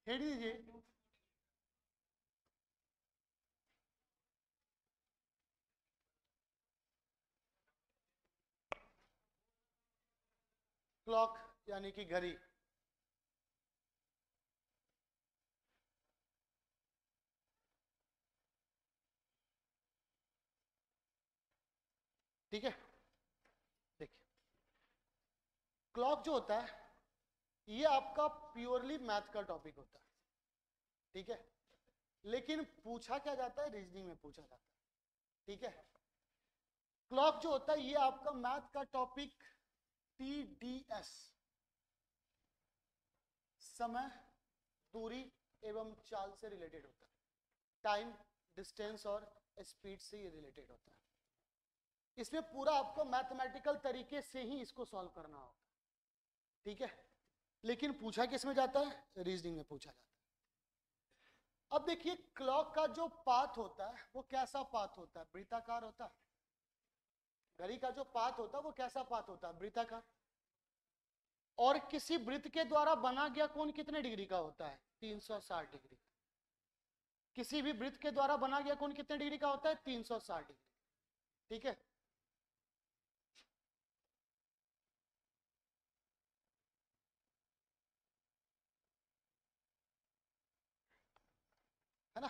Head दीजिए। Clock यानी कि घड़ी। ठीक है, देखिए क्लॉक जो होता है ये आपका प्योरली मैथ का टॉपिक होता है, ठीक है, लेकिन पूछा क्या जाता है, रीजनिंग में पूछा जाता है। ठीक है, क्लॉक जो होता है ये आपका मैथ का टॉपिक TDS, समय, दूरी एवं चाल से रिलेटेड होता है। टाइम, डिस्टेंस और स्पीड से ये रिलेटेड होता है। इसमें पूरा आपको मैथमेटिकल तरीके से ही इसको सॉल्व करना होगा। ठीक है, लेकिन पूछा किस में जाता है, रीजनिंग में पूछा जाता है। अब देखिए क्लॉक का जो पाथ होता है वो कैसा पाथ होता है, वृत्ताकार होता है। घड़ी का जो पाथ होता है वो कैसा पाथ होता है, वृत्ताकार। और किसी वृत्त के द्वारा बना गया कोण कितने डिग्री का होता है, 360 डिग्री। किसी भी वृत्त के द्वारा बना गया कोण कितने डिग्री का होता है, 360 डिग्री। ठीक है, है ना।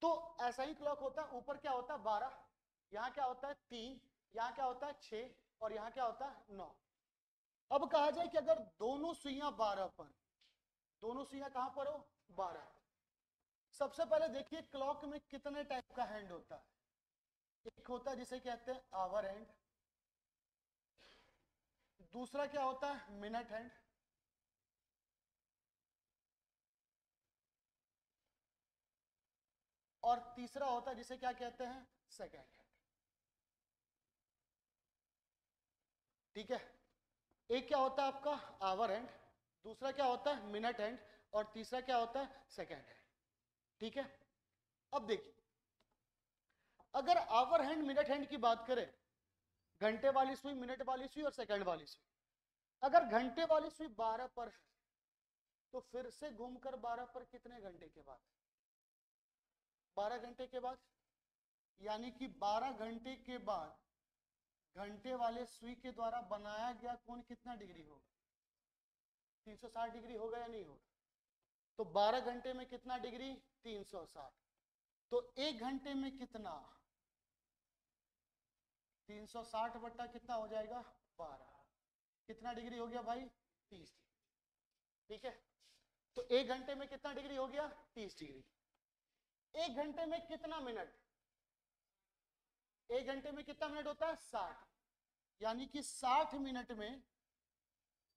तो ऐसा ही क्लॉक होता है। ऊपर क्या होता है 12, यहाँ क्या होता है 3, यहाँ क्या होता है 6 और यहाँ क्या होता है 9। अब कहा जाए कि अगर दोनों सुइयां 12 पर, दोनों सुइयां कहां पर हो, 12 पर। सबसे पहले देखिए क्लॉक में कितने टाइप का हैंड होता है। एक होता है जिसे कहते हैं आवर हैंड, दूसरा क्या होता है मिनट हैंड, और तीसरा होता है जिसे क्या कहते हैं सेकेंड हैंड। ठीक है, एक क्या होता है आपका आवर हैंड, दूसरा क्या होता है मिनट हैंड, और तीसरा क्या होता है सेकेंड हैंड। ठीक है, अब देखिए अगर आवर हैंड मिनट हैंड की बात करें, घंटे वाली सुई, मिनट वाली सुई और सेकंड वाली सुई, अगर घंटे वाली सुई 12 पर है तो फिर से घूमकर 12 पर कितने घंटे के बाद, 12 घंटे के बाद, यानी कि 12 घंटे के बाद घंटे वाले सुई के द्वारा बनाया गया कोण कितना डिग्री होगा, 360 डिग्री होगा या नहीं होगा। तो 12 घंटे में कितना डिग्री, 360। तो एक घंटे में कितना, 360 बट्टा कितना हो जाएगा 12, कितना डिग्री हो गया भाई, 30 डिग्री। ठीक है, तो एक घंटे में कितना डिग्री हो गया, 30 डिग्री। एक घंटे में कितना मिनट, एक घंटे में कितना मिनट होता है 60, यानी कि 60 मिनट में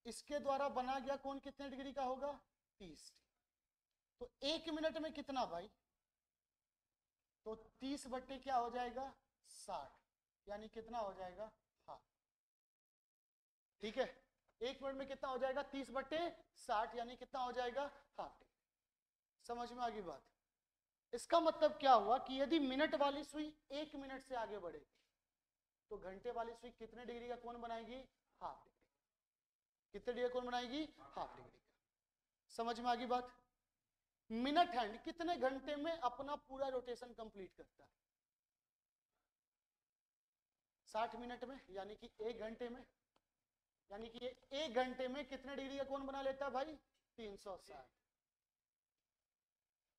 इसके द्वारा बना गया कोण कितने डिग्री का होगा, 30 डिग्री। तो एक मिनट में कितना भाई, तो 30 बट्टे क्या हो जाएगा 60, यानी कितना हो जाएगा हाफ। ठीक है, एक मिनट में कितना हो जाएगा 30 बट्टे 60, यानी कितना हो जाएगा हाफ। समझ में आ गई बात। इसका मतलब क्या हुआ कि यदि मिनट वाली सुई एक मिनट से आगे बढ़ेगी तो घंटे वाली सुई कितने डिग्री का कोण बनाएगी, हाफ डिग्री। कितने डिग्री का कोण बनाएगी, हाफ डिग्री का। समझ में आ गई बात। मिनट हैंड कितने घंटे में अपना पूरा रोटेशन कंप्लीट करता है, 60 मिनट में, यानी कि एक घंटे में, यानी कि एक घंटे में कितने डिग्री का कोण बना लेता है भाई, 360।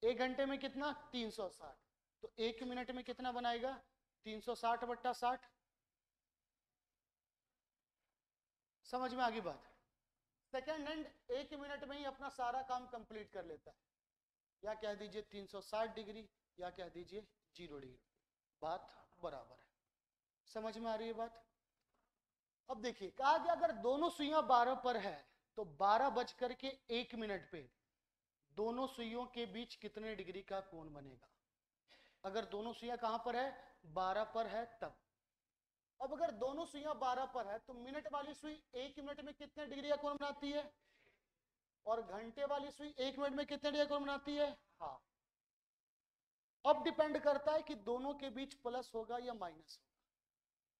एक घंटे में कितना 360, तो एक मिनट में कितना बनाएगा 360 बट्टा 60। समझ में आ गई बात। सेकेंड हैंड एक मिनट में ही अपना सारा काम कंप्लीट कर लेता है, या कह दीजिए 360 डिग्री या कह दीजिए 0 डिग्री, बात बराबर है। समझ में आ रही है बात। अब देखिए कहा गया अगर दोनों सुइयां 12 पर है तो 12:01 पे दोनों सुइयों के बीच कितने डिग्री का कोण बनेगा। अगर दोनों सुइयां कहां पर है, 12 पर है तब। अब अगर दोनों सुइयां 12 पर है तो मिनट वाली सुई एक मिनट में कितने डिग्री का कोण बनाती है, और घंटे वाली सुई एक मिनट में कितने डिग्री का कोण बनाती है, हाँ। अब डिपेंड करता है कि दोनों के बीच प्लस होगा या माइनस होगा।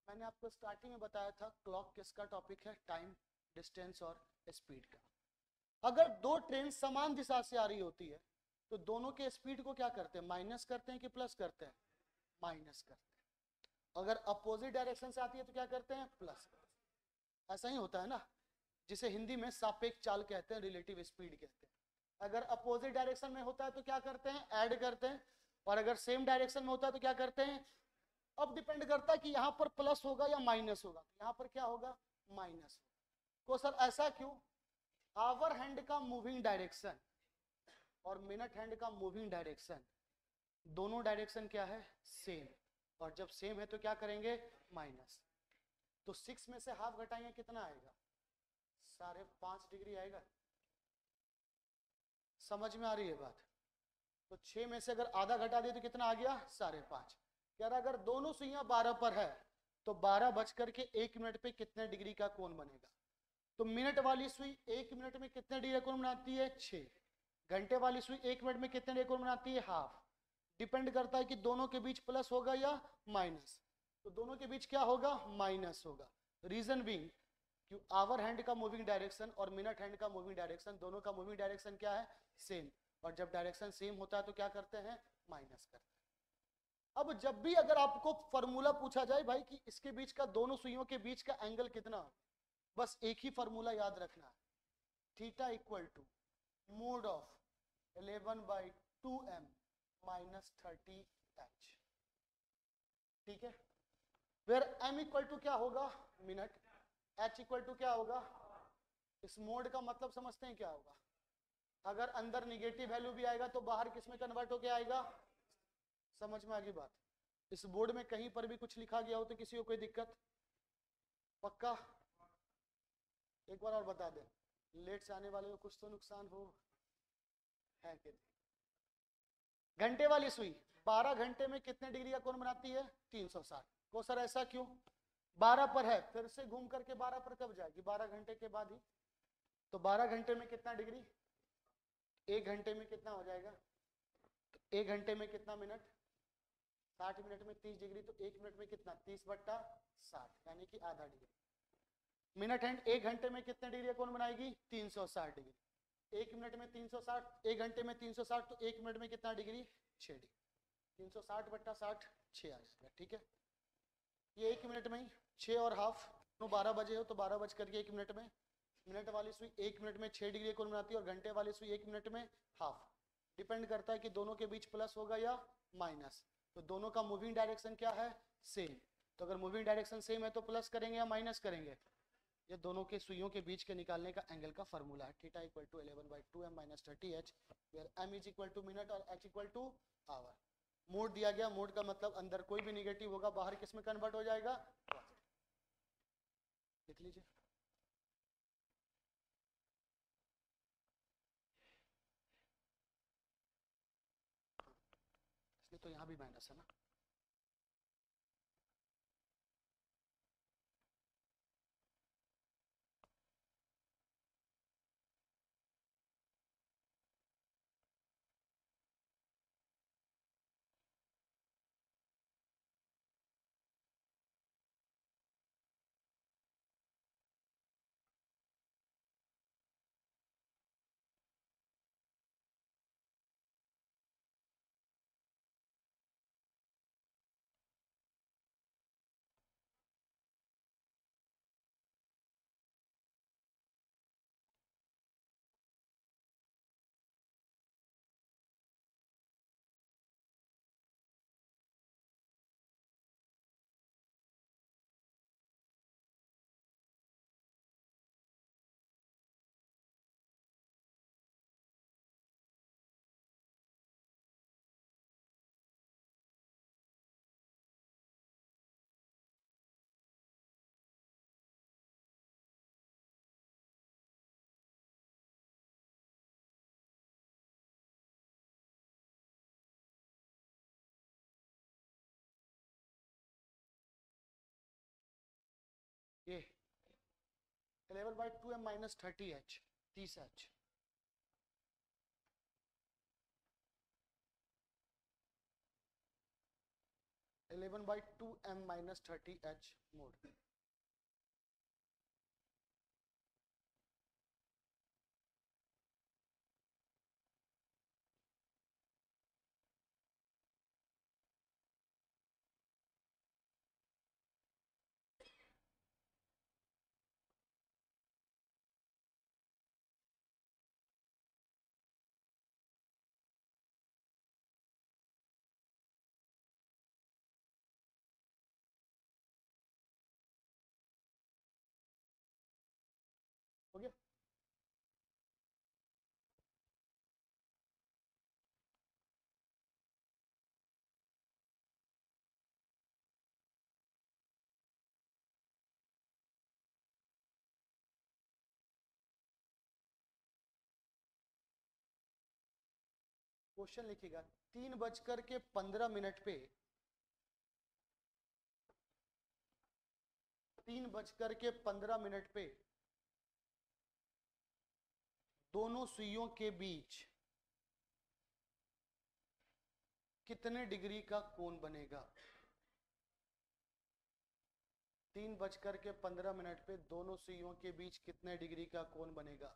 मैंने आपको स्टार्टिंग में बताया था क्लॉक किसका टॉपिक है, टाइम, डिस्टेंस और स्पीड का। अगर दो ट्रेन समान दिशा से आ रही होती है तो दोनों के स्पीड को क्या करते हैं, माइनस करते हैं कि प्लस करते हैं, माइनस करते हैं। अगर अपोजिट डायरेक्शन से आती है तो क्या करते हैं, प्लस करते हैं। ऐसा ही होता है ना, जिसे हिंदी में सापेक्ष चाल कहते हैं, रिलेटिव स्पीड कहते हैं। अगर अपोजिट डायरेक्शन में होता है तो क्या करते हैं, ऐड करते हैं, और अगर सेम डायरेक्शन में होता है तो क्या करते हैं। अब डिपेंड करता है कि यहाँ पर प्लस होगा या माइनस होगा, यहाँ पर क्या होगा, माइनस होगा। तो सर ऐसा क्यों, आवर हैंड का मूविंग डायरेक्शन और मिनट हैंड का मूविंग डायरेक्शन, दोनों डायरेक्शन क्या है, सेम, और जब सेम है तो क्या करेंगे, माइनस। तो 6 में से हाफ घटाएंगे कितना आएगा, 5.5 डिग्री आएगा। समझ में आ रही है बात। तो 6 में से अगर आधा घटा दिए तो कितना आ गया, 5.5। कह रहा अगर दोनों सुइयां 12 पर है तो 12 बज करके 1 मिनट पे कितने डिग्री का कोण बनेगा। तो मिनट वाली सुई 1 मिनट में कितने डिग्री का कोण बनाती है, 6। घंटे वाली सुई 1 मिनट में कितने डिग्री का कोण बनाती है, हाफ। डिपेंड करता है कि दोनों के बीच प्लस होगा या माइनस। तो दोनों के बीच क्या होगा, माइनस होगा। रीजन बीइंग कि आवर हैंड का मूविंग डायरेक्शन और मिनट हैंड का मूविंग डायरेक्शन, दोनों का मूविंग डायरेक्शन क्या है, सेम, और जब डायरेक्शन सेम होता है तो क्या करते हैं, माइनस करते हैं। अब जब भी अगर आपको फॉर्मूला पूछा जाए भाई कि इसके बीच का, दोनों सुइयों के बीच का एंगल कितना हो, बस एक ही फॉर्मूला याद रखना है, theta equal to mod of 11/2m minus 30h। ठीक है, वेयर m इक्वल टू क्या होगा, मिनट, h इक्वल टू क्या होगा, इस मोड का मतलब समझते हैं क्या होगा। अगर अंदर निगेटिव वैल्यू भी आएगा तो बाहर किस में कन्वर्ट होके आएगा। समझ में आ गई बात। इस बोर्ड में कहीं पर भी कुछ लिखा गया हो तो किसी को कोई दिक्कत, पक्का। एक बार और बता दें, लेट से आने वाले को कुछ तो नुकसान हो है कि नहीं। घंटे वाली सुई 12 घंटे में कितने डिग्री का कोण बनाती है, 360। को सर ऐसा क्यों, 12 पर है, फिर से घूम करके 12 पर कब जाएगी, 12 घंटे के बाद ही। तो 12 घंटे में कितना डिग्री, 1 घंटे में कितना हो जाएगा, तो 1 घंटे में कितना मिनट, 60 मिनट में 30 डिग्री, तो 1 मिनट में कितना, 30/60, यानी कि आधा डिग्री। मिनट हैंड 1 घंटे में कितने डिग्री का कोण बनाएगी, 360 डिग्री। 1 मिनट में 360, 1 घंटे में 360, तो 1 मिनट में कितना डिग्री, 6 डिग्री। 360/60 6 आ जाएगा। ठीक है, ये 1 मिनट में ही 6 और हाफ, तो 12 बजे हो तो 12 बज करके 1 मिनट में। मिनट वाली सुई 1 मिनट में 6 डिग्री कोण बनाती है, और घंटे वाली सुई 1 मिनट में हाफ। डिपेंड करता है कि दोनों के बीच प्लस होगा या माइनस। तो दोनों का मूविंग डायरेक्शन क्या है, सेम। तो अगर मूविंग डायरेक्शन सेम है तो प्लस करेंगे या माइनस करेंगे। ये दोनों के सुइयों के बीच के निकालने का एंगल का फॉर्मूला है, theta equal to 11/2m minus 30h, where m is equal to minute और h equal to hour. Mod दिया गया, मोड का मतलब अंदर कोई भी निगेटिव होगा बाहर किस में कन्वर्ट हो जाएगा, लिख लीजिए। इसलिए तो यहाँ भी माइनस है ना। ये 11/2m minus 30h, 30h। Eleven by two M minus 30h mod. Question लिखिएगा 3:15 पे 3:15 पे दोनों सुइयों के बीच कितने डिग्री का कोण बनेगा? 3:15 पे दोनों सुइयों के बीच कितने डिग्री का कोण बनेगा?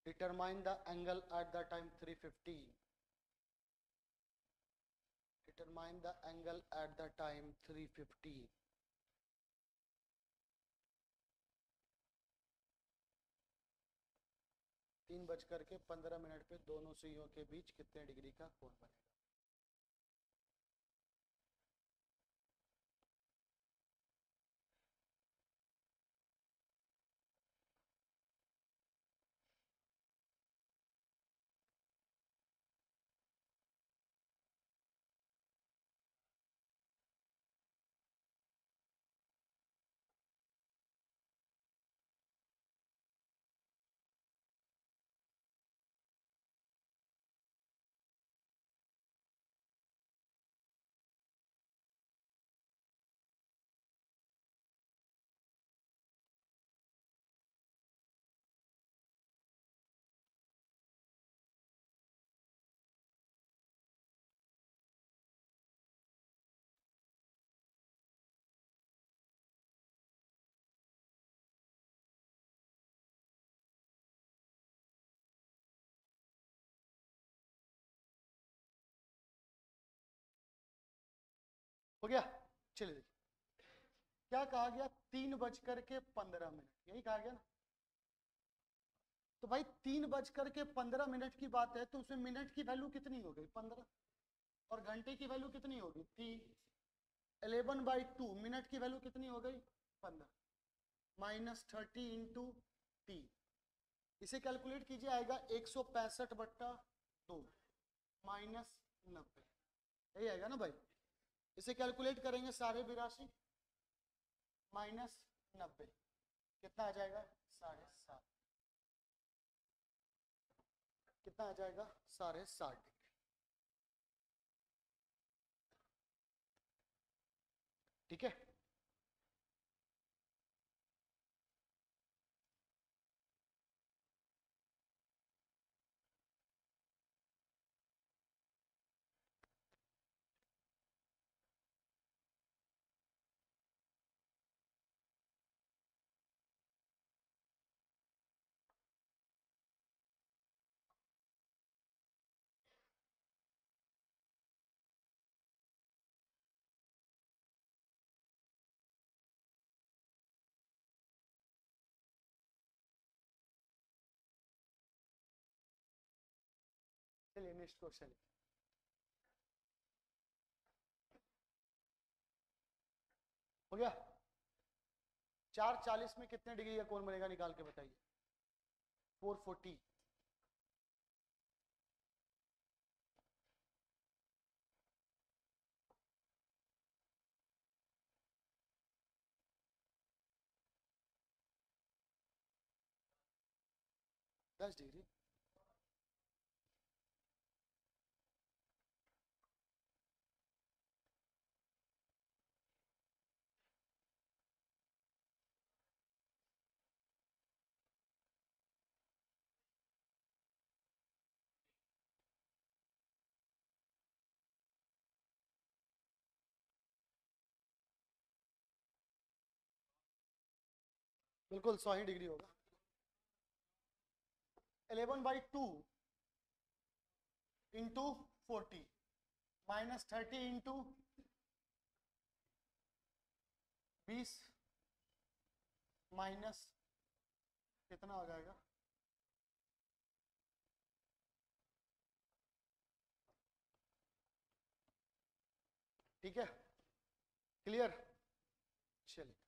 Determine the angle at the time 3:15. Determine the angle at the time 3:15. तीन बजकर के 15 पे दोनों सुइयों के बीच कितने डिग्री का कोण बनेगा? हो गया? चलिए देखिए क्या कहा गया, 3:15, यही कहा गया ना। तो भाई 3:15 की बात है, तो उसमें मिनट की वैल्यू कितनी हो गई? 15, और घंटे की वैल्यू कितनी होगी? 3। 11/2 मिनट की वैल्यू कितनी हो गई? 15 -30 इंटू टी, इसे कैलकुलेट कीजिए, आएगा 165/2 -90, यही आएगा ना भाई। इसे कैलकुलेट करेंगे 82.5 -90, कितना आ जाएगा? 7.5। कितना आ जाएगा? 7.5 डिग्री। ठीक है, चलिए नेक्स्ट क्वेश्चन हो गया। 4:40 में कितने डिग्री का कोण बनेगा, निकाल के बताइए। 440। दस डिग्री। बिल्कुल 100 ही डिग्री होगा। 11/2 इंटू 40 -30 इंटू 20 माइनस कितना हो जाएगा? ठीक है, क्लियर? चलिए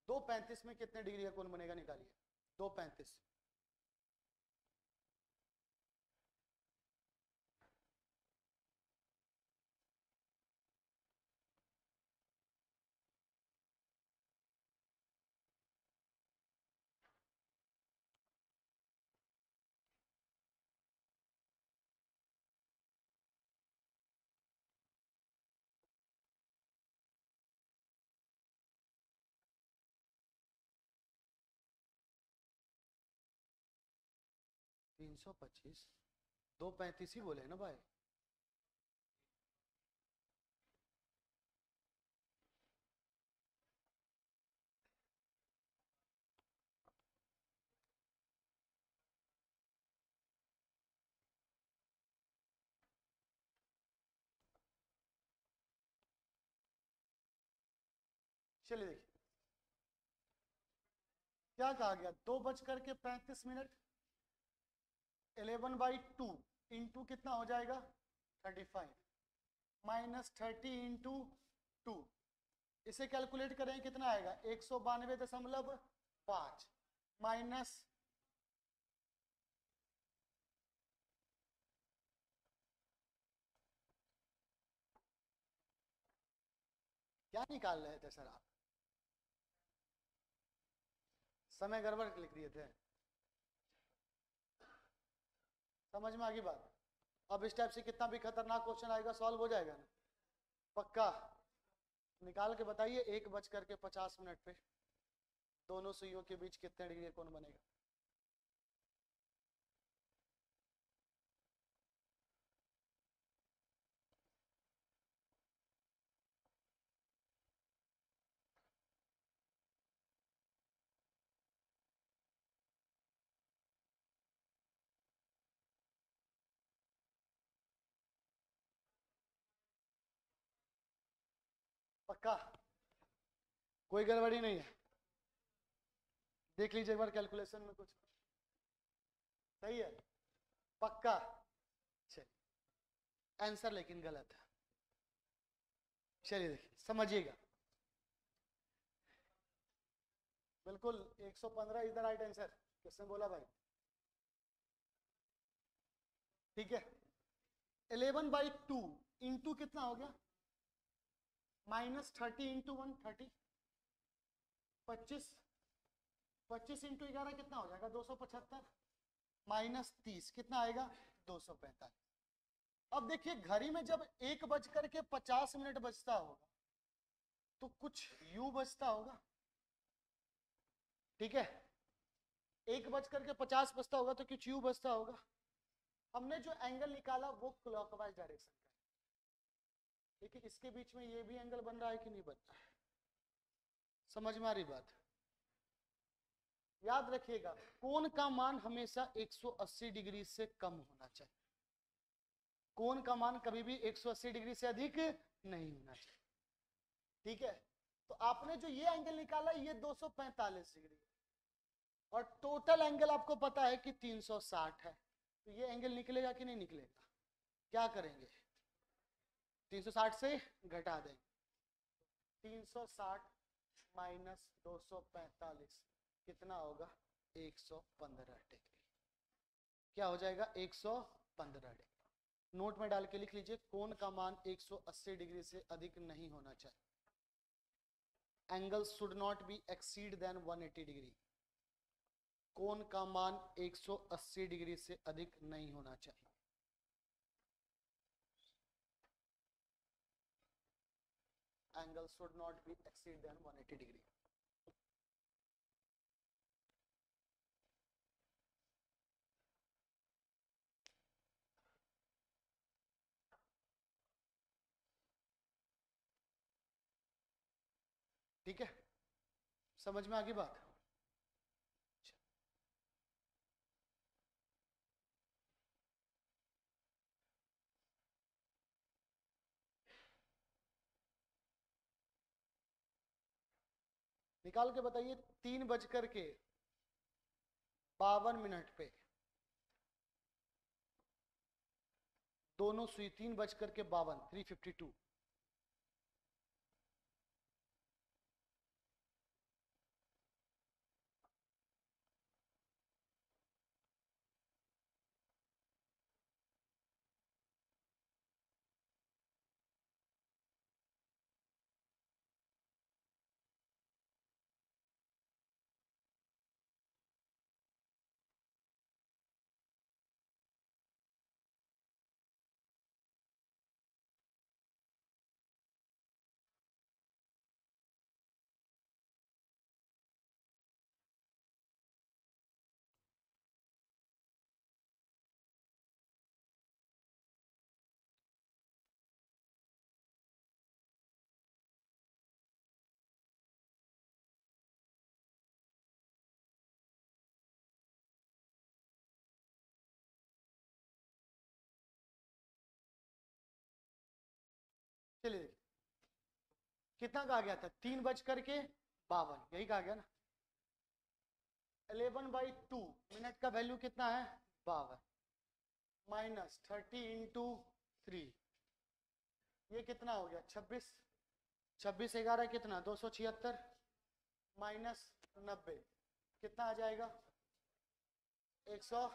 दो 35 में कितने डिग्री का कोण बनेगा, निकालिए। 2:35। 325, 235 ही बोले ना भाई। चलिए देखिए क्या कहा गया, 2:35 11/2 इंटू कितना हो जाएगा 35 माइनस 30 इंटू 2, इसे कैलकुलेट करें कितना आएगा 192.5 माइनस क्या निकाल रहे थे सर आप, समय गड़बड़ लिख दिए थे, समझ में आ गई बात। अब इस टाइप से कितना भी खतरनाक क्वेश्चन आएगा सॉल्व हो जाएगा ना, पक्का। निकाल के बताइए 1:50 पे दोनों सुइयों के बीच कितने डिग्री कोण बनेगा। पक्का कोई गड़बड़ी नहीं है, देख लीजिए एक बार कैलकुलेशन में कुछ सही है, पक्का। चलिए आंसर लेकिन गलत है, चलिए देखिए समझिएगा, बिल्कुल 115 इज द राइट आंसर। किसने बोला भाई, ठीक है। 11/2 इंटू कितना हो गया माइनस 30 इंटू 1 30, 25, 25 इंटू 11 कितना हो जाएगा 275 माइनस 30 कितना आएगा 245। अब देखिए घड़ी में जब 1:50 बजता होगा तो कुछ यू बजता होगा, ठीक है, 1:50 बजता होगा तो कुछ यू बजता होगा। हमने जो एंगल निकाला वो क्लॉकवाइज डायरेक्शन का है, लेकिन इसके बीच में ये भी एंगल बन रहा है कि नहीं बन रहा है, समझ में आ रही बात। याद रखिएगा कोण का मान हमेशा 180 डिग्री से कम होना चाहिए, कोण का मान कभी भी 180 डिग्री से अधिक नहीं होना चाहिए, ठीक है। तो आपने जो ये एंगल निकाला ये 245 डिग्री और टोटल एंगल आपको पता है कि 360 है, तो ये एंगल निकलेगा कि नहीं निकलेगा, क्या करेंगे 360 से घटा देंगे, 360 माइनस 245 कितना होगा 115 डिग्री, क्या हो जाएगा 115 डिग्री। नोट में डाल के लिख लीजिए कोण का मान 180 डिग्री से अधिक नहीं होना चाहिए, angle should not be exceed than 180 degree, कोण का मान 180 डिग्री से अधिक नहीं होना चाहिए। Angle should not be exceed than 180 degree. ठीक है, समझ में आ गई बात। निकाल के बताइए 3:52 पे दोनों सुई 3:52 352 चलिए देखिए कितना कहा गया था, 3:52, यही कहा गया ना। 11/2 मिनट का वैल्यू कितना है 52, माइनस 30 × 3, ये कितना हो गया 26, 26 11 कितना 276, माइनस 90 कितना आ जाएगा 100।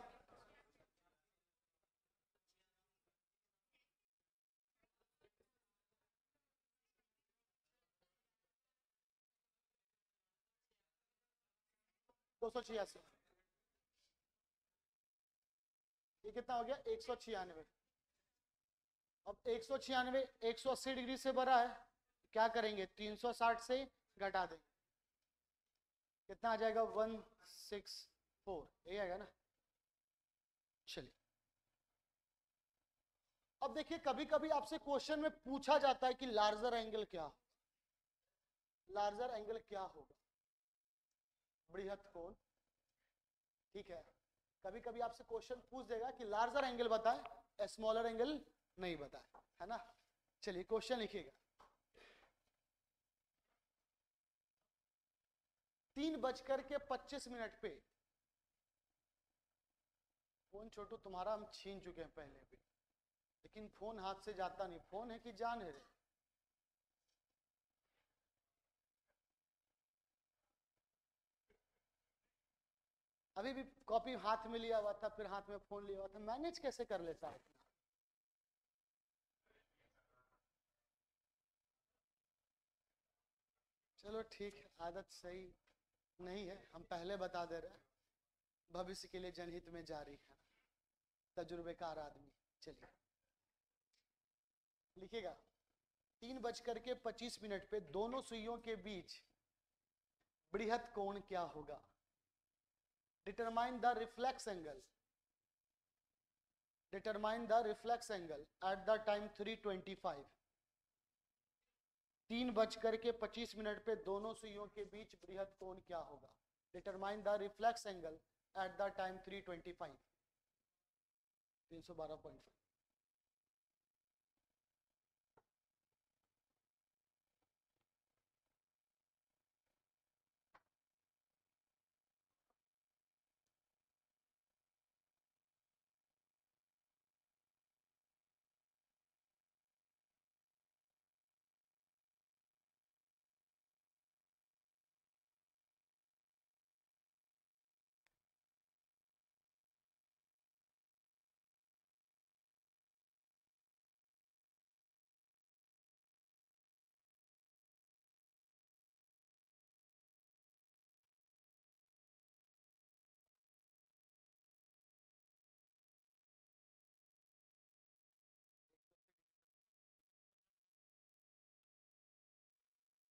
दो सौ छियासी, ये कितना हो गया 196। अब 196 180 डिग्री से बड़ा है, क्या करेंगे 360 से घटा देंगे, कितना आ जाएगा 164, यही आएगा ना। चलिए अब देखिए कभी कभी आपसे क्वेश्चन में पूछा जाता है कि लार्जर एंगल क्या, लार्जर एंगल क्या होगा, बृहत कोण, ठीक है। कभी कभी आपसे क्वेश्चन पूछ देगा कि लार्जर एंगल बताए, स्मॉलर एंगल नहीं बताए, है ना। चलिए क्वेश्चन लिखिएगा, 3:25 पे, फोन छोटू तुम्हारा हम छीन चुके हैं पहले भी, लेकिन फोन हाथ से जाता नहीं, फोन है कि जान है रे। अभी भी कॉपी हाथ में लिया हुआ था, फिर हाथ में फोन लिया हुआ था, मैनेज कैसे कर लेता है इतना। चलो ठीक है, आदत सही नहीं है, हम पहले बता दे रहे हैं, भविष्य के लिए जनहित में जारी है, तजुर्बेकार आदमी। चलिए लिखिएगा, 3:25 पे दोनों सुइयों के बीच बृहत कोण क्या होगा, determine the reflex angle, determine the reflex angle at the time 3:25, 3:25 पे दोनों सुइयों के बीच बृहत कोण क्या होगा, determine the reflex angle at the time 3:25, 312.5।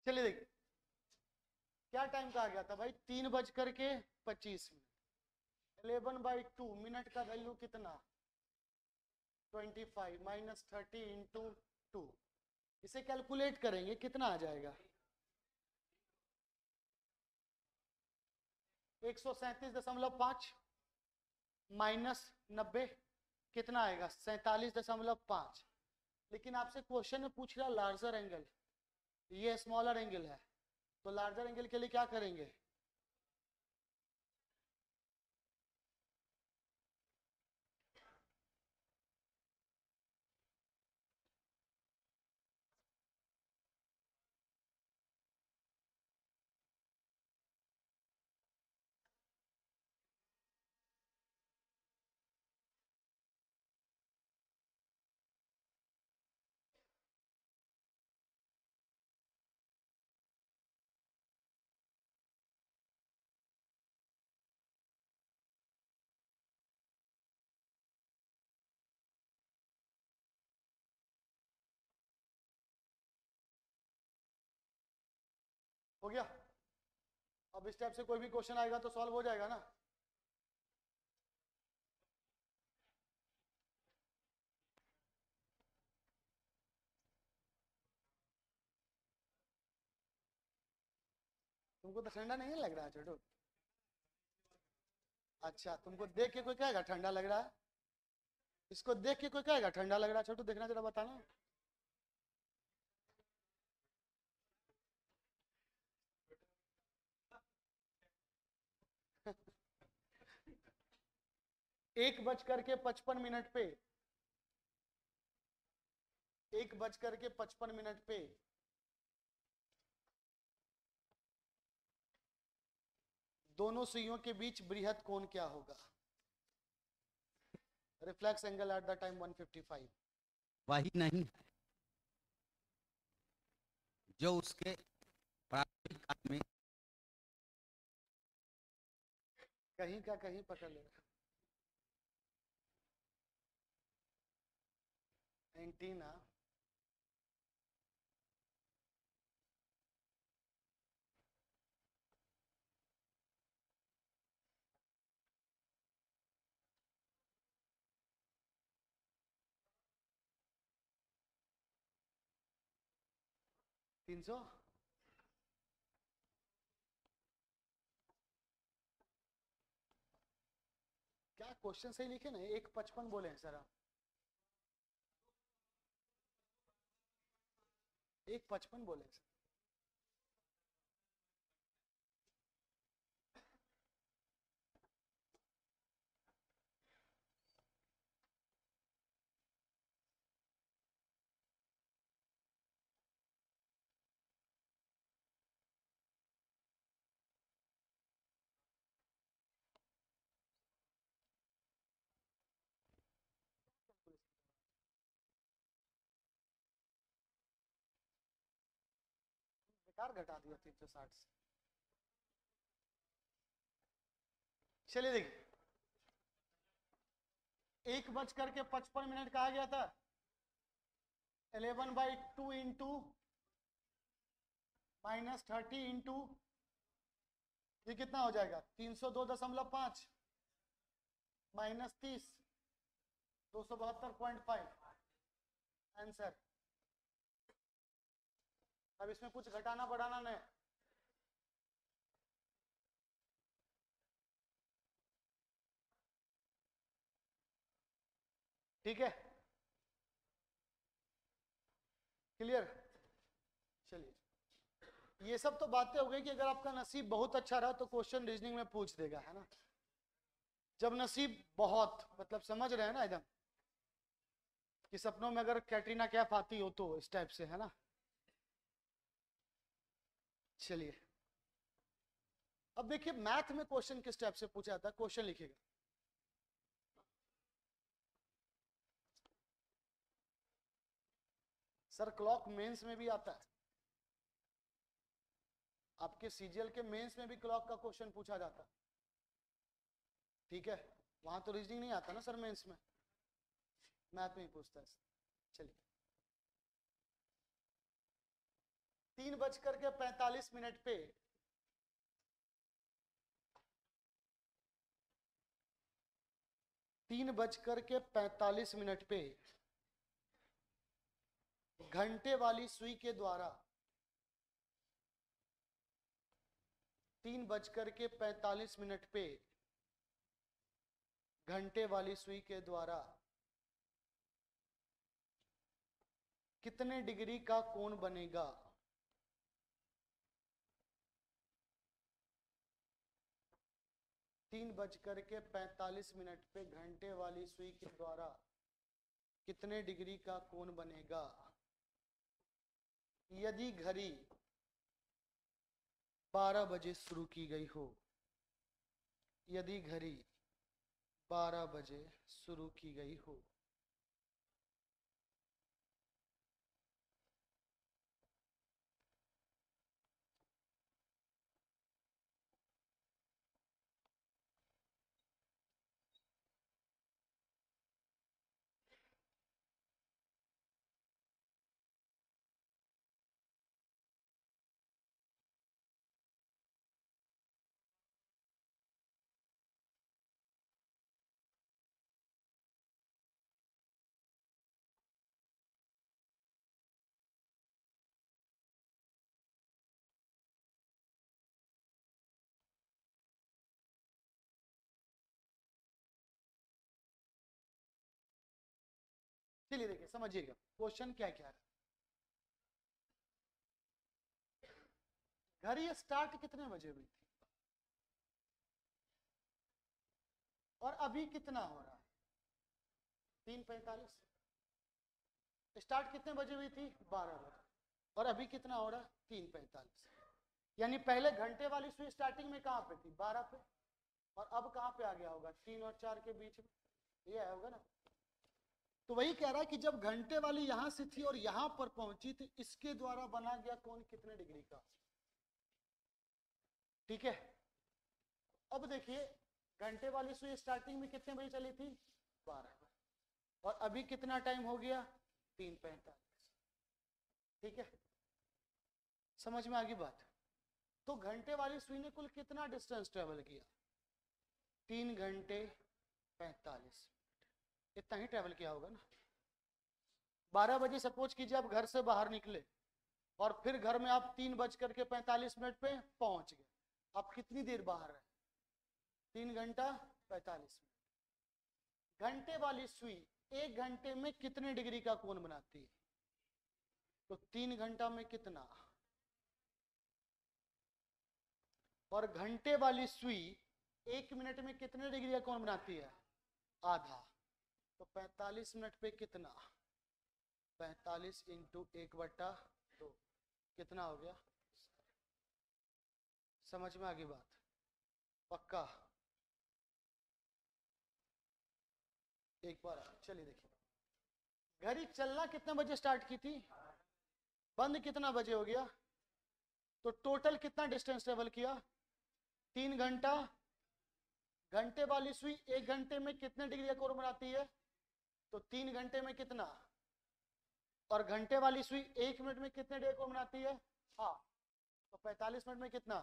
चलिए देखिए क्या टाइम कहा गया था भाई, 3:25, 11/2 मिनट का वैल्यू कितना 25, माइनस 30 × 2, इसे कैलकुलेट करेंगे कितना आ जाएगा 137.5, माइनस 90 कितना आएगा 47.5। लेकिन आपसे क्वेश्चन में पूछ रहा लार्जर एंगल, ये स्मॉलर एंगल है, तो लार्जर एंगल के लिए क्या करेंगे, हो गया। अब इस टाइप से कोई भी क्वेश्चन आएगा तो सॉल्व हो जाएगा ना। तुमको तो ठंडा नहीं लग रहा है छोटू, अच्छा तुमको देख के कोई कहेगा ठंडा लग रहा है, इसको देख के कोई कहेगा ठंडा लग रहा है, छोटू देखना जरा बताना। 1:55 पे 1:55 पे दोनों सुइयों के बीच बृहद कोण क्या होगा? Reflex angle at the time 155। वही नहीं है जो उसके प्रारंभिक काल में कहीं का कहीं पकड़ ले रहा एंटीना। तीन सौ क्या क्वेश्चन सही लिखे ना? 1:55 बोले हैं सर आप। 1:55 बोले हैं सर। बेकार घटा दिया 360 से। चलिए देखिए, 1:55 कहा गया था 11/2 इंटू -30 इंटू ये कितना हो जाएगा? 302.5 -30 272.5 आंसर। अब इसमें कुछ घटाना बढ़ाना नहीं। ठीक है, क्लियर? चलिए, ये सब तो बातें हो गई कि अगर आपका नसीब बहुत अच्छा रहा तो क्वेश्चन रीजनिंग में पूछ देगा, है ना? जब नसीब बहुत, मतलब समझ रहे हैं ना एकदम, कि सपनों में अगर कैटरीना कैफ आती हो तो इस टाइप से, है ना? चलिए, अब देखिए मैथ में क्वेश्चन किस टाइप से पूछा जाता है। क्वेश्चन लिखिएगा, सर क्लॉक मेंस में भी आता है, आपके सीजीएल के मेंस में भी क्लॉक का क्वेश्चन पूछा जाता है। ठीक है, वहां तो रीजनिंग नहीं आता ना सर, मेंस में, मैथ में ही पूछता है। चलिए, 3:45 पे 3:45 पे घंटे वाली सुई के द्वारा 3:45 पे घंटे वाली सुई के द्वारा कितने डिग्री का कोण बनेगा? तीन बज करके 45 पे घंटे वाली सुई के द्वारा कितने डिग्री का कोण बनेगा यदि घड़ी 12 बजे शुरू की गई हो? यदि घड़ी 12 बजे शुरू की गई हो। चलिए देखिए, समझिएगा क्वेश्चन क्या क्या है। घड़ी स्टार्ट कितने बजे हुई थी? और अभी कितना हो रहा है? 3:45। स्टार्ट कितने बजे हुई थी? 12 बजे। और अभी कितना हो रहा है? 3:45। यानी पहले घंटे वाली सुई स्टार्टिंग में कहां पे थी? 12 पे। और अब कहां पे आ गया होगा? 3 और 4 के बीच में। ये आया होगा ना। तो वही कह रहा है कि जब घंटे वाली यहां से थी और यहां पर पहुंची तो इसके द्वारा बना गया कोण कितने डिग्री का? ठीक है। अब देखिए घंटे वाली सुई स्टार्टिंग में कितने बजे चली थी? 12। और अभी कितना टाइम हो गया? 3:45। ठीक है, समझ में आ गई बात? तो घंटे वाली सुई ने कुल कितना डिस्टेंस ट्रेवल किया? 3 घंटे 45 मिनट। इतना ही ट्रेवल किया होगा ना। 12 बजे सपोज कीजिए आप घर से बाहर निकले और फिर घर में आप 3:45 पे पहुंच गए। आप कितनी देर बाहर रहे? 3 घंटा 45 मिनट। घंटे वाली सुई 1 घंटे में कितने डिग्री का कोण बनाती है? तो 3 घंटा में कितना? और घंटे वाली सुई 1 मिनट में कितने डिग्री का कोण बनाती है? आधा। तो 45 मिनट पे कितना? 45 इंटू 1/2 कितना हो गया? समझ में आ गई बात? पक्का? एक बार चलिए देखिए, घड़ी चलना कितने बजे स्टार्ट की थी? बंद कितना बजे हो गया? तो टोटल कितना डिस्टेंस ट्रेवल किया? 3 घंटा। घंटे वाली सुई 1 घंटे में कितने डिग्री का कोण बनाती है? तो 3 घंटे में कितना? और घंटे वाली सुई 1 मिनट में कितने डिग्री का कोण बनाती है? हाँ, तो 45 मिनट में कितना?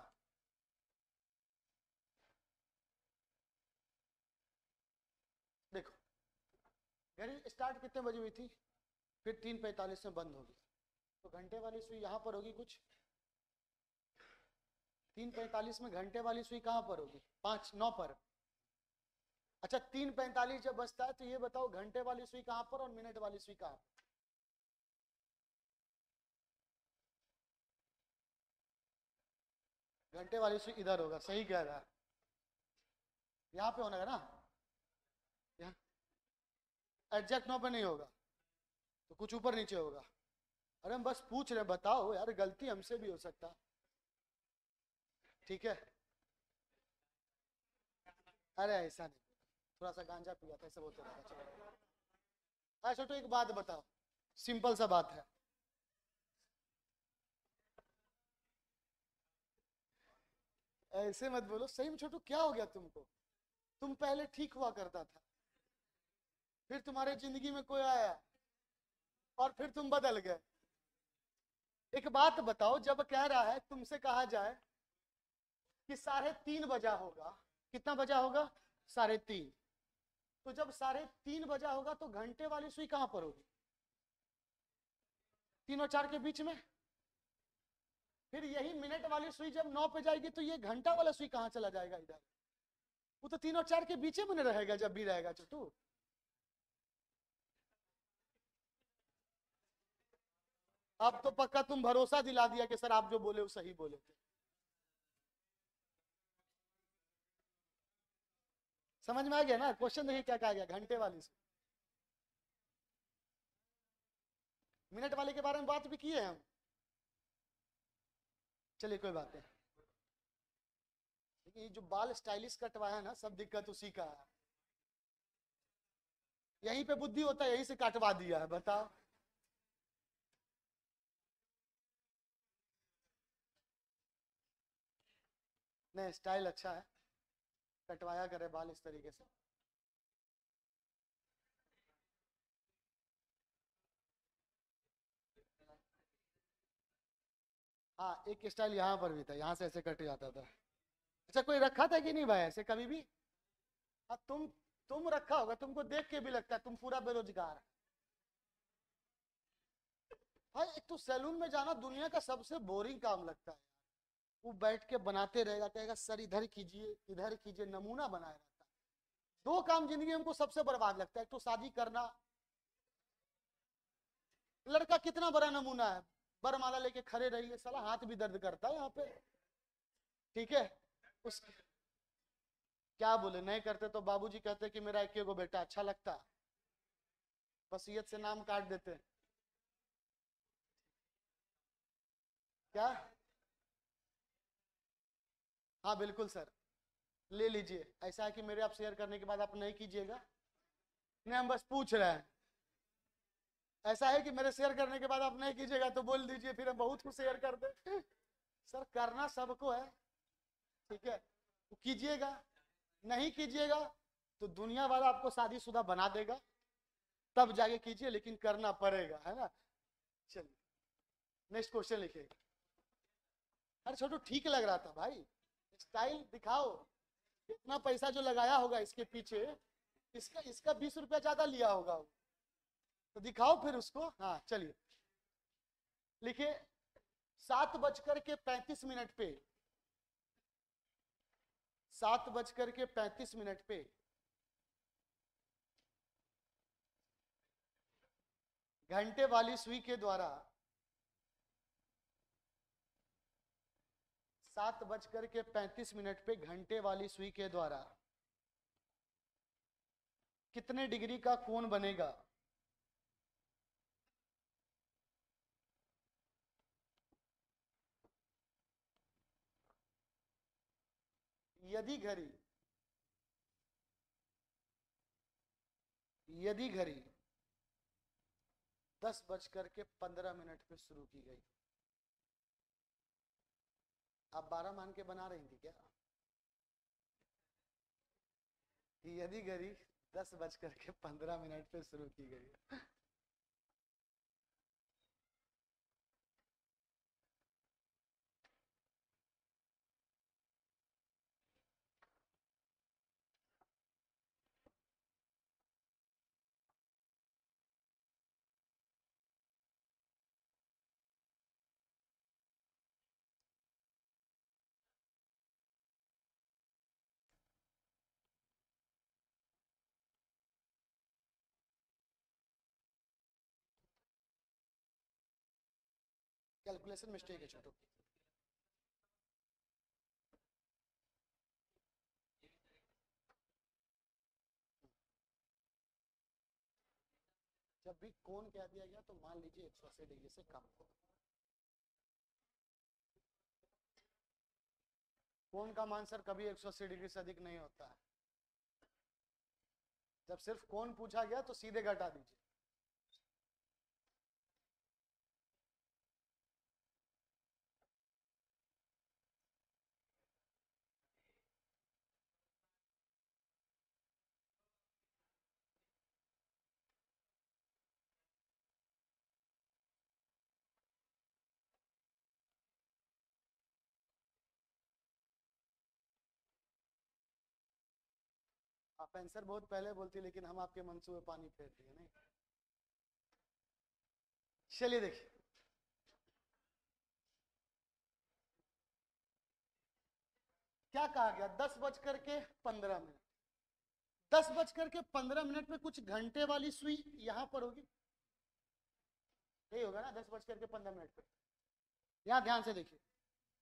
देखो घड़ी स्टार्ट कितने बजे हुई थी? फिर 3:45 में बंद होगी। तो घंटे वाली सुई यहां पर होगी कुछ। 3:45 में घंटे वाली सुई कहां पर होगी? 5-9 पर। अच्छा 3:45 जब बजता है तो ये बताओ घंटे वाली सुई कहां पर और मिनट वाली सुई कहां पर? घंटे वाली सुई इधर होगा, सही कह रहा है। यहां पे होना है ना, यहाँ एग्जैक्ट 9 पे नहीं होगा तो कुछ ऊपर नीचे होगा। अरे हम बस पूछ रहे, बताओ यार, गलती हमसे भी हो सकता। ठीक है, अरे ऐसा नहीं, थोड़ा सा गांजा पिया था, ऐसा बोलते रहता। अच्छा तो एक बात बताओ, सिंपल सा बात है, ऐसे मत बोलो। सही में छोटू क्या हो गया तुमको? तुम पहले ठीक हुआ करता था, फिर तुम्हारे जिंदगी में कोई आया और फिर तुम बदल गए। एक बात बताओ, जब कह रहा है तुमसे कहा जाए कि 3:30 बजा होगा, कितना बजा होगा? 3:30। तो जब 3:30 बजा होगा तो घंटे वाली सुई कहां पर होगी? 3 और 4 के बीच में। फिर यही मिनट वाली सुई जब 9 पे जाएगी तो ये घंटा वाला सुई कहां चला जाएगा? इधर। वो तो 3 और 4 के बीच में रहेगा जब भी रहेगा छोटू। अब तो पक्का तुम भरोसा दिला दिया कि सर आप जो बोले वो सही बोले थे। समझ में आ गया ना? क्वेश्चन देखिए क्या कहा गया, घंटे वाली से। मिनट वाले के बारे में बात भी किए हम। चलिए कोई बात नहीं, लेकिन ये जो बाल स्टाइलिश कटवाया ना, सब दिक्कत उसी का है। यहीं पे बुद्धि होता है, यहीं से काटवा दिया है, बताओ। नहीं स्टाइल अच्छा है, कटवाया करे बाल इस तरीके से। हाँ एक स्टाइल यहाँ पर भी था, यहाँ से ऐसे कट जाता था। अच्छा कोई रखा था कि नहीं भाई ऐसे कभी भी? हाँ तुम रखा होगा, तुमको देख के भी लगता है तुम पूरा बेरोजगार। भाई एक तो सैलून में जाना दुनिया का सबसे बोरिंग काम लगता है। वो बैठ के बनाते रहेगा, कहेगा सर इधर कीजिए, नमूना बनाए रहता है। 2 काम जिंदगी में हमको सबसे बर्बाद लगता है, एक तो शादी करना। लड़का कितना बड़ा नमूना है, बरमाला लेके खड़े रहिए, साला हाथ भी दर्द करता है यहाँ पे। ठीक है, उस क्या बोले, नहीं करते तो बाबूजी कहते कि मेरा एक बेटा अच्छा लगता, वसीयत से नाम काट देते। क्या? हाँ बिल्कुल सर, ले लीजिए। ऐसा है कि मेरे आप शेयर करने के बाद आप नहीं कीजिएगा? नहीं, हम बस पूछ रहे हैं। ऐसा है कि मेरे शेयर करने के बाद आप नहीं कीजिएगा तो बोल दीजिए, फिर हम बहुत कुछ शेयर कर दे। सर करना सबको है, ठीक है, तो कीजिएगा। नहीं कीजिएगा तो दुनिया वाला आपको शादीशुदा बना देगा, तब जाके कीजिए, लेकिन करना पड़ेगा, है ना। चलिए नेक्स्ट क्वेश्चन लिखिएगा। अरे छोटू ठीक लग रहा था भाई, स्टाइल दिखाओ। इतना पैसा जो लगाया होगा इसके पीछे, इसका इसका 20 रुपया ज्यादा लिया होगा, तो दिखाओ फिर उसको। हाँ चलिए लिखिए, 7:35 पे, 7:35 पे घंटे वाली सुई के द्वारा, 7:35 पे घंटे वाली सुई के द्वारा कितने डिग्री का कोण बनेगा? यदि घड़ी 10:15 पे शुरू की गई। आप 12 मान के बना रही थी क्या? यदि घड़ी 10:15 पे शुरू की गई, कैलकुलेशन मिस्टेक है छोटू। जब भी कोण कह दिया गया तो मान लीजिए 180 डिग्री से कम हो। कोण का मान सर कभी 180 डिग्री से अधिक नहीं होता है। जब सिर्फ कोण पूछा गया तो सीधे घटा दीजिए। आप आंसर बहुत पहले बोलती, लेकिन हम आपके मंसूबे पानी फेर दिए नहीं। चलिए देखिए, क्या कहा गया? 10:15। 10:15 में कुछ घंटे वाली सुई यहां पर होगी, यही होगा ना? 10:15 पे, यहां ध्यान से देखिए,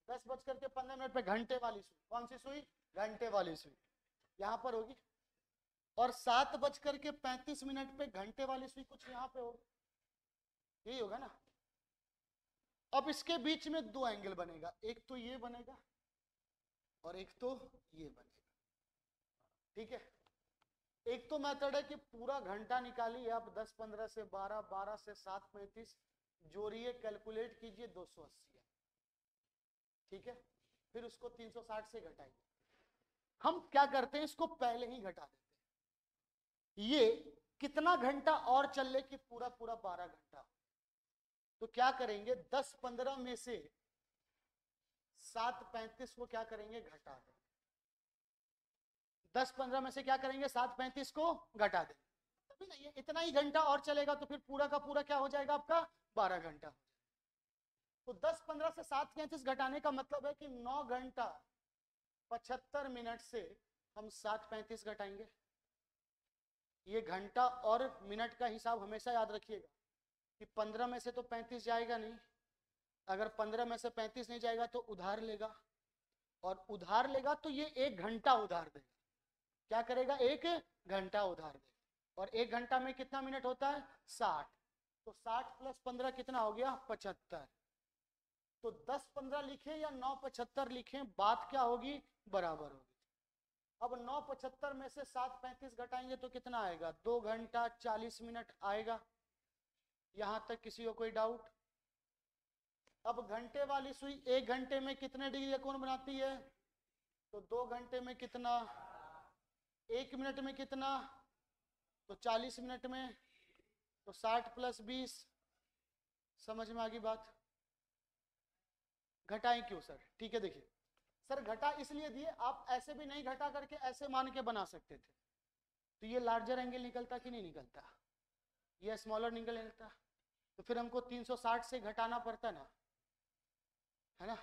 10:15 पे घंटे वाली सुई, कौन सी सुई? घंटे वाली सुई यहां पर होगी। और 7:35 पे घंटे वाली सुई कुछ यहां पे होगी, यही होगा ना। अब इसके बीच में दो एंगल बनेगा, एक तो ये बनेगा और एक तो ये बनेगा, ठीक है। एक तो मेथड है कि पूरा घंटा निकालिए आप, 10:15 से 12, 12 से 7:35, जोड़िए, कैलकुलेट कीजिए, 280 है, ठीक है। फिर उसको 360 से घटाइए। हम क्या करते हैं, इसको पहले ही घटा देते हैं। ये कितना घंटा और चल ले कि पूरा पूरा 12 घंटा, तो क्या करेंगे, 10:15 में से 7:35 को क्या करेंगे, घटा देंगे। 10:15 में से क्या करेंगे, 7:35 को घटा देंगे। तभी ना, ये इतना ही घंटा और चलेगा तो फिर पूरा का पूरा क्या हो जाएगा आपका, 12 घंटा। तो 10:15 से 7:35 घटाने का मतलब है कि 9 घंटा 75 मिनट से हम 7:35 घटाएंगे। ये घंटा और मिनट का हिसाब हमेशा याद रखिएगा कि 15 में से तो 35 जाएगा नहीं। अगर 15 में से 35 नहीं जाएगा तो उधार लेगा, और उधार लेगा तो ये 1 घंटा उधार देगा। क्या करेगा, 1 घंटा उधार देगा। और 1 घंटा में कितना मिनट होता है, 60। तो 60 + 15 कितना हो गया, 75। तो 10-15 लिखें या 9-75 लिखें, बात क्या होगी, बराबर होगी। अब 9-75 में से 7-35 घटाएंगे तो कितना आएगा, 2 घंटा 40 मिनट आएगा। यहां तक किसी को कोई डाउट? अब घंटे वाली सुई 1 घंटे में कितने डिग्री कोण बनाती है, तो 2 घंटे में कितना, 1 मिनट में कितना, तो 40 मिनट में, तो 60 + 20। समझ में आ गई बात? घटाएं क्यों सर, ठीक है देखिए सर, घटा इसलिए दिए, आप ऐसे भी नहीं घटा करके ऐसे मान के बना सकते थे। तो ये लार्जर एंगल निकलता कि नहीं निकलता, ये स्मॉलर निकल निकलता, तो फिर हमको 360 से घटाना पड़ता ना, है ना।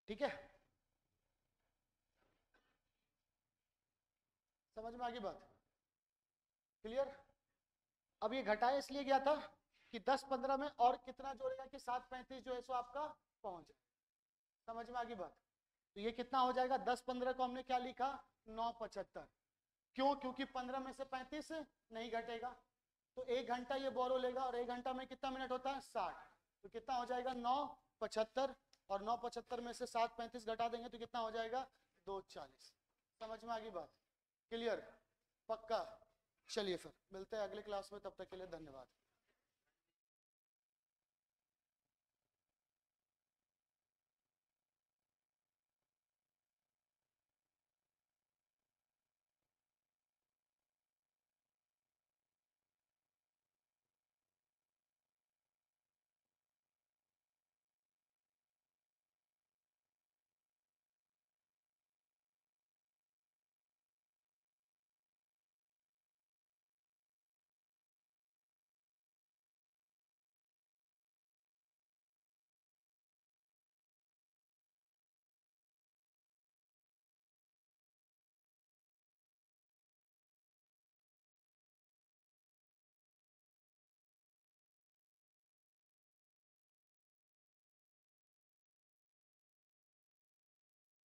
ठीक है, समझ में आ गई बात, क्लियर। अब ये घटाया इसलिए गया था कि 10-15 में और कितना जोड़ेगा कि 7-35 जो है सो आपका पहुंच जाए। समझ में आ गई बात। तो ये कितना हो जाएगा, 10-15 को हमने क्या लिखा, 9-75। क्यों, क्योंकि 15 में से 35 नहीं घटेगा, तो 1 घंटा ये बोरो लेगा, और 1 घंटा में कितना मिनट होता है, 60। तो कितना हो जाएगा, 9-75, और 9-75 में से 7-35 घटा देंगे तो कितना हो जाएगा, 2-40। समझ में आ गई बात, क्लियर, पक्का। चलिए फिर मिलते हैं अगले क्लास में, तब तक के लिए धन्यवाद।